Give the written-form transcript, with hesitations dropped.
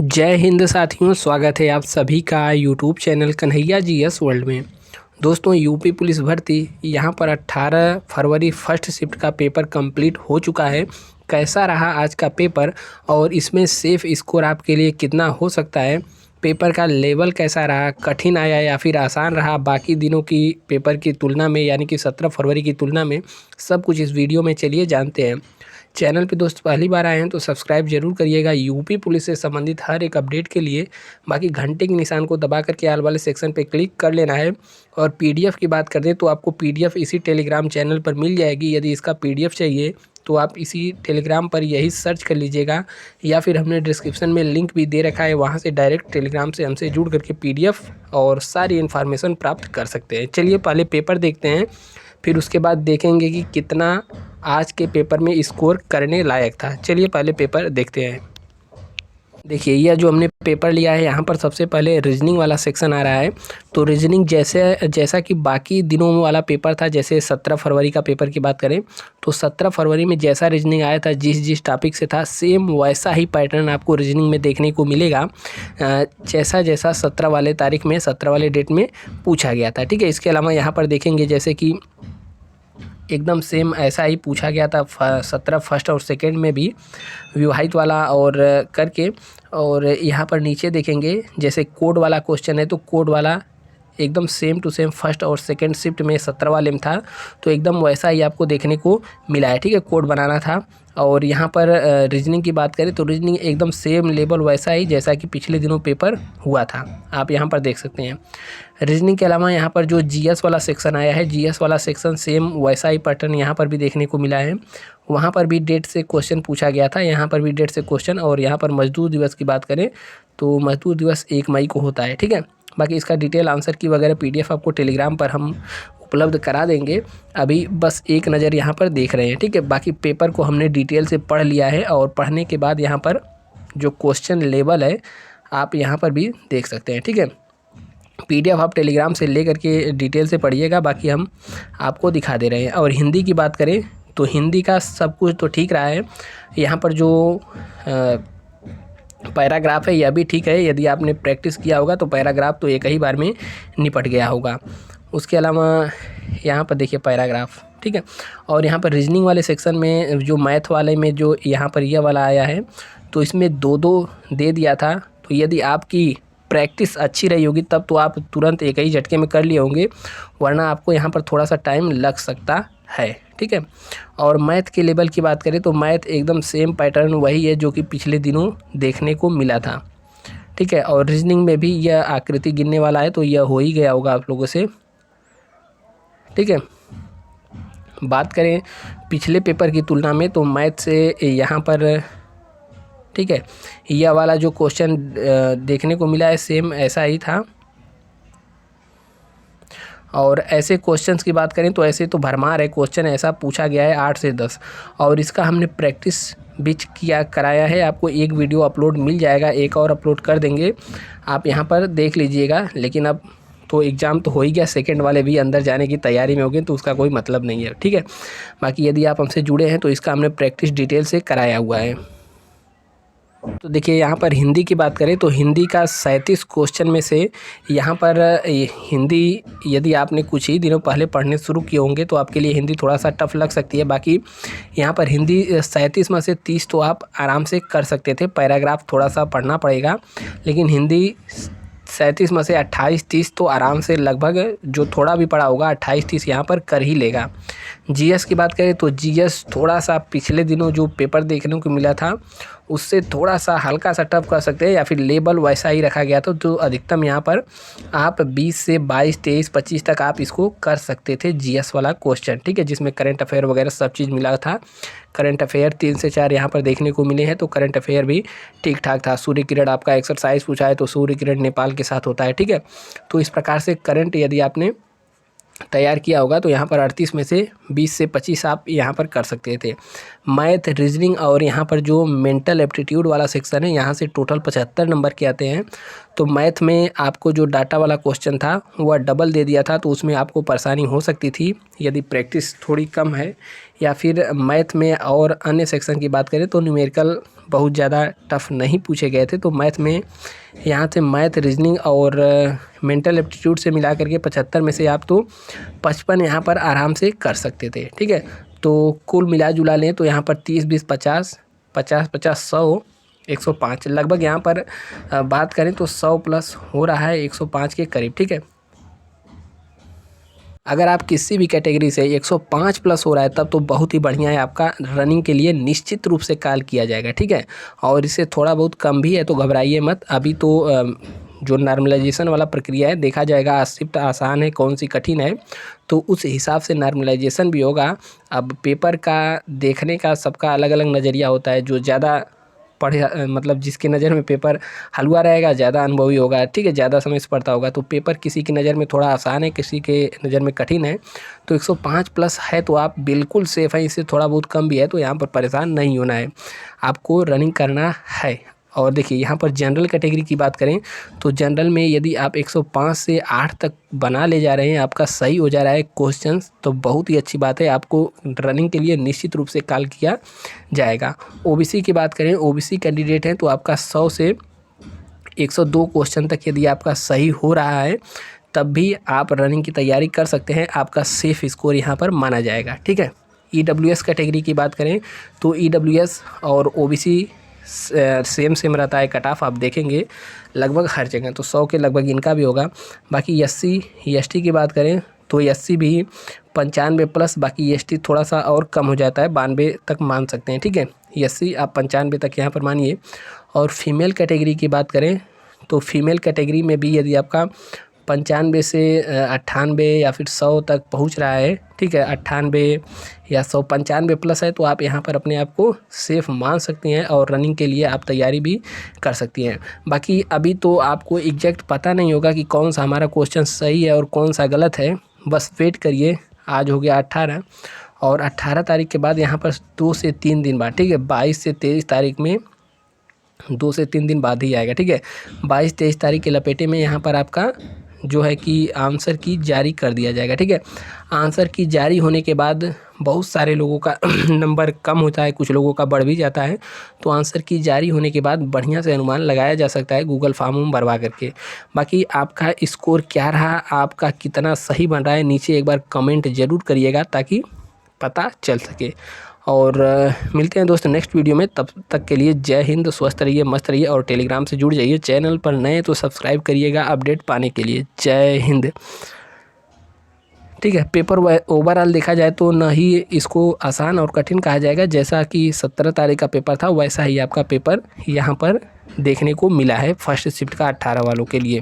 जय हिंद साथियों, स्वागत है आप सभी का YouTube channel Kanhaiya GS world में। दोस्तों, यूपी पुलिस भर्ती यहाँ पर 18 फरवरी फर्स्ट शिफ्ट का पेपर कंप्लीट हो चुका है। कैसा रहा आज का पेपर और इसमें सेफ स्कोर आपके लिए कितना हो सकता है, पेपर का लेवल कैसा रहा, कठिन आया या फिर आसान रहा बाकी दिनों की पेपर की तुलना में, यानी कि 17 फरवरी की तुलना में, सब कुछ इस वीडियो में चलिए जानते हैं। चैनल पे दोस्त पहली बार आए हैं तो सब्सक्राइब जरूर करिएगा यूपी पुलिस से संबंधित हर एक अपडेट के लिए। बाकी घंटे के निशान को दबा करके आल वाले सेक्शन पे क्लिक कर लेना है। और पीडीएफ की बात कर दें तो आपको पीडीएफ इसी टेलीग्राम चैनल पर मिल जाएगी। यदि इसका पीडीएफ चाहिए तो आप इसी टेलीग्राम पर यही सर्च कर लीजिएगा, या फिर हमने डिस्क्रिप्शन में लिंक भी दे रखा है, वहाँ से डायरेक्ट टेलीग्राम से हमसे जुड़ करके पीडीएफ और सारी इन्फॉर्मेशन प्राप्त कर सकते हैं। चलिए पहले पेपर देखते हैं, फिर उसके बाद देखेंगे कि कितना आज के पेपर में स्कोर करने लायक था। चलिए पहले पेपर देखते हैं। देखिए, यह जो हमने पेपर लिया है, यहाँ पर सबसे पहले रीजनिंग वाला सेक्शन आ रहा है। तो रीजनिंग जैसा कि बाकी दिनों वाला पेपर था, जैसे 17 फरवरी का पेपर की बात करें तो 17 फरवरी में जैसा रीजनिंग आया था, जिस टॉपिक से था, सेम वैसा ही पैटर्न आपको रीजनिंग में देखने को मिलेगा, जैसा 17 वाले तारीख में, 17 वाले डेट में पूछा गया था। ठीक है, इसके अलावा यहाँ पर देखेंगे जैसे कि एकदम सेम ऐसा ही पूछा गया था 17 फर्स्ट और सेकंड में भी, विवाहित वाला और करके। और यहाँ पर नीचे देखेंगे जैसे कोड वाला क्वेश्चन है, तो कोड वाला एकदम सेम टू सेम फर्स्ट और सेकंड शिफ्ट में 17 वाले में था, तो एकदम वैसा ही आपको देखने को मिला है। ठीक है, कोड बनाना था। और यहाँ पर रीजनिंग की बात करें तो रीजनिंग एकदम सेम लेवल वैसा ही जैसा कि पिछले दिनों पेपर हुआ था, आप यहाँ पर देख सकते हैं। रीजनिंग के अलावा यहाँ पर जो जीएस वाला सेक्शन आया है, जीएस वाला सेक्शन सेम वैसा ही पैटर्न यहाँ पर भी देखने को मिला है। वहाँ पर भी डेट से क्वेश्चन पूछा गया था, यहाँ पर भी डेट से क्वेश्चन। और यहाँ पर मजदूर दिवस की बात करें तो मजदूर दिवस 1 मई को होता है। ठीक है, बाकी इसका डिटेल आंसर की वगैरह पीडीएफ आपको टेलीग्राम पर हम उपलब्ध करा देंगे। अभी बस एक नज़र यहाँ पर देख रहे हैं। ठीक है, बाकी पेपर को हमने डिटेल से पढ़ लिया है, और पढ़ने के बाद यहाँ पर जो क्वेश्चन लेवल है आप यहाँ पर भी देख सकते हैं। ठीक है, पीडीएफ आप टेलीग्राम से ले करके डिटेल से पढ़िएगा, बाकी हम आपको दिखा दे रहे हैं। और हिंदी की बात करें तो हिंदी का सब कुछ तो ठीक रहा है। यहाँ पर जो पैराग्राफ है यह भी ठीक है, यदि आपने प्रैक्टिस किया होगा तो पैराग्राफ तो एक ही बार में निपट गया होगा। उसके अलावा यहाँ पर देखिए पैराग्राफ, ठीक है। और यहाँ पर रीजनिंग वाले सेक्शन में जो मैथ वाले में जो यहाँ पर यह वाला आया है, तो इसमें 2-2 दे दिया था। तो यदि आपकी प्रैक्टिस अच्छी रही होगी तब तो आप तुरंत एक ही झटके में कर लिए होंगे, वरना आपको यहाँ पर थोड़ा सा टाइम लग सकता है। ठीक है, और मैथ के लेवल की बात करें तो मैथ एकदम सेम पैटर्न वही है जो कि पिछले दिनों देखने को मिला था। ठीक है, और रीजनिंग में भी यह आकृति गिनने वाला है, तो यह हो ही गया होगा आप लोगों से। ठीक है, बात करें पिछले पेपर की तुलना में तो मैथ से यहाँ पर, ठीक है, यह वाला जो क्वेश्चन देखने को मिला है सेम ऐसा ही था। और ऐसे क्वेश्चंस की बात करें तो ऐसे तो भरमार है क्वेश्चन, ऐसा पूछा गया है 8 से 10, और इसका हमने प्रैक्टिस भी कराया है। आपको एक वीडियो अपलोड मिल जाएगा, एक और अपलोड कर देंगे, आप यहाँ पर देख लीजिएगा। लेकिन अब तो एग्ज़ाम तो हो ही गया, सेकंड वाले भी अंदर जाने की तैयारी में हो गए, तो उसका कोई मतलब नहीं है। ठीक है, बाकी यदि आप हमसे जुड़े हैं तो इसका हमने प्रैक्टिस डिटेल से कराया हुआ है। तो देखिए, यहाँ पर हिंदी की बात करें तो हिंदी का 37 क्वेश्चन में से यहाँ पर हिंदी यदि आपने कुछ ही दिनों पहले पढ़ने शुरू किए होंगे तो आपके लिए हिंदी थोड़ा सा टफ लग सकती है। बाकी यहाँ पर हिंदी 37 में से 30 तो आप आराम से कर सकते थे, पैराग्राफ थोड़ा सा पढ़ना पड़ेगा, लेकिन हिंदी 37 में से 28-30 तो आराम से, लगभग जो थोड़ा भी पढ़ा होगा 28-30 यहाँ पर कर ही लेगा। जीएस की बात करें तो जीएस थोड़ा सा पिछले दिनों जो पेपर देखने को मिला था उससे थोड़ा सा हल्का सा टफ कर सकते हैं, या फिर लेवल वैसा ही रखा गया था। तो अधिकतम यहाँ पर आप 20 से 22, 23, 25 तक आप इसको कर सकते थे जीएस वाला क्वेश्चन। ठीक है, जिसमें करंट अफेयर वगैरह सब चीज़ मिला था। करंट अफेयर 3 से 4 यहाँ पर देखने को मिले हैं, तो करंट अफेयर भी ठीक ठाक था। सूर्य किरण आपका एक्सरसाइज पूछा है तो सूर्य किरण नेपाल के साथ होता है। ठीक है, तो इस प्रकार से करंट यदि आपने तैयार किया होगा तो यहाँ पर 38 में से 20 से 25 आप यहाँ पर कर सकते थे। मैथ, रीजनिंग और यहाँ पर जो मेंटल एप्टीट्यूड वाला सेक्शन है, यहाँ से टोटल 75 नंबर के आते हैं। तो मैथ में आपको जो डाटा वाला क्वेश्चन था वह डबल दे दिया था, तो उसमें आपको परेशानी हो सकती थी यदि प्रैक्टिस थोड़ी कम है या फिर मैथ में और अन्य सेक्शन की बात करें तो न्यूमेरिकल बहुत ज़्यादा टफ नहीं पूछे गए थे। तो मैथ में यहाँ से मैथ, रीजनिंग और मेंटल एप्टीट्यूड से मिला करके 75 में से आप तो 55 यहाँ पर आराम से कर सकते थे। ठीक है, तो कुल मिला जुला लें तो यहाँ पर 30, 20, 50, 50, 50, 100, 105 लगभग यहाँ पर बात करें तो 100 प्लस हो रहा है, 105 के करीब। ठीक है, अगर आप किसी भी कैटेगरी से 105 प्लस हो रहा है तब तो बहुत ही बढ़िया है, आपका रनिंग के लिए निश्चित रूप से कॉल किया जाएगा। ठीक है, और इससे थोड़ा बहुत कम भी है तो घबराइए मत। अभी तो जो नॉर्मलाइजेशन वाला प्रक्रिया है देखा जाएगा, शिफ्ट आसान है कौन सी कठिन है, तो उस हिसाब से नॉर्मलाइजेशन भी होगा। अब पेपर का देखने का सबका अलग अलग नज़रिया होता है। जो ज़्यादा पढ़े मतलब जिसकी नज़र में पेपर हलवा रहेगा, ज़्यादा अनुभवी होगा, ठीक है, ज़्यादा समय से पढ़ता होगा, तो पेपर किसी की नज़र में थोड़ा आसान है, किसी के नज़र में कठिन है। तो 105 प्लस है तो आप बिल्कुल सेफ़ हैं, इससे थोड़ा बहुत कम भी है तो यहाँ पर परेशान नहीं होना है, आपको रनिंग करना है। और देखिए यहाँ पर जनरल कैटेगरी की बात करें तो जनरल में यदि आप 105 से 8 तक बना ले जा रहे हैं, आपका सही हो जा रहा है क्वेश्चंस, तो बहुत ही अच्छी बात है, आपको रनिंग के लिए निश्चित रूप से कॉल किया जाएगा। ओबीसी की बात करें, ओबीसी कैंडिडेट हैं तो आपका 100 से 102 क्वेश्चन तक यदि आपका सही हो रहा है तब भी आप रनिंग की तैयारी कर सकते हैं, आपका सेफ स्कोर यहाँ पर माना जाएगा। ठीक है, ईडब्ल्यूएस कैटेगरी की बात करें तो ईडब्ल्यूएस और ओबीसी सेम रहता है कट ऑफ, आप देखेंगे लगभग हर जगह, तो 100 के लगभग इनका भी होगा। बाकी एससी एसटी की बात करें तो एससी भी 95 प्लस, बाकी एसटी थोड़ा सा और कम हो जाता है, 92 तक मान सकते हैं। ठीक है, एससी आप 95 तक यहाँ पर मानिए। और फीमेल कैटेगरी की बात करें तो फीमेल कैटेगरी में भी यदि आपका 95 से 98 या फिर 100 तक पहुंच रहा है, ठीक है, 98 या 100, 95 प्लस है तो आप यहाँ पर अपने आप को सेफ मान सकती हैं और रनिंग के लिए आप तैयारी भी कर सकती हैं। बाकी अभी तो आपको एग्जैक्ट पता नहीं होगा कि कौन सा हमारा क्वेश्चन सही है और कौन सा गलत है, बस वेट करिए। आज हो गया 18 और 18 तारीख के बाद यहाँ पर 2 से 3 दिन बाद, ठीक है, 22 से 23 तारीख में 2 से 3 दिन बाद ही आएगा। ठीक है, 22-23 तारीख के लपेटे में यहाँ पर आपका जो है कि आंसर की जारी कर दिया जाएगा। ठीक है, आंसर की जारी होने के बाद बहुत सारे लोगों का नंबर कम होता है, कुछ लोगों का बढ़ भी जाता है, तो आंसर की जारी होने के बाद बढ़िया से अनुमान लगाया जा सकता है गूगल फॉर्म भरवा करके। बाकी आपका स्कोर क्या रहा, आपका कितना सही बन रहा है, नीचे एक बार कमेंट ज़रूर करिएगा ताकि पता चल सके। और मिलते हैं दोस्त नेक्स्ट वीडियो में, तब तक के लिए जय हिंद, स्वस्थ रहिए, मस्त रहिए और टेलीग्राम से जुड़ जाइए। चैनल पर नए तो सब्सक्राइब करिएगा अपडेट पाने के लिए। जय हिंद। ठीक है, पेपर ओवरऑल देखा जाए तो ना ही इसको आसान और कठिन कहा जाएगा, जैसा कि 17 तारीख का पेपर था वैसा ही आपका पेपर यहाँ पर देखने को मिला है फर्स्ट शिफ्ट का 18 वालों के लिए।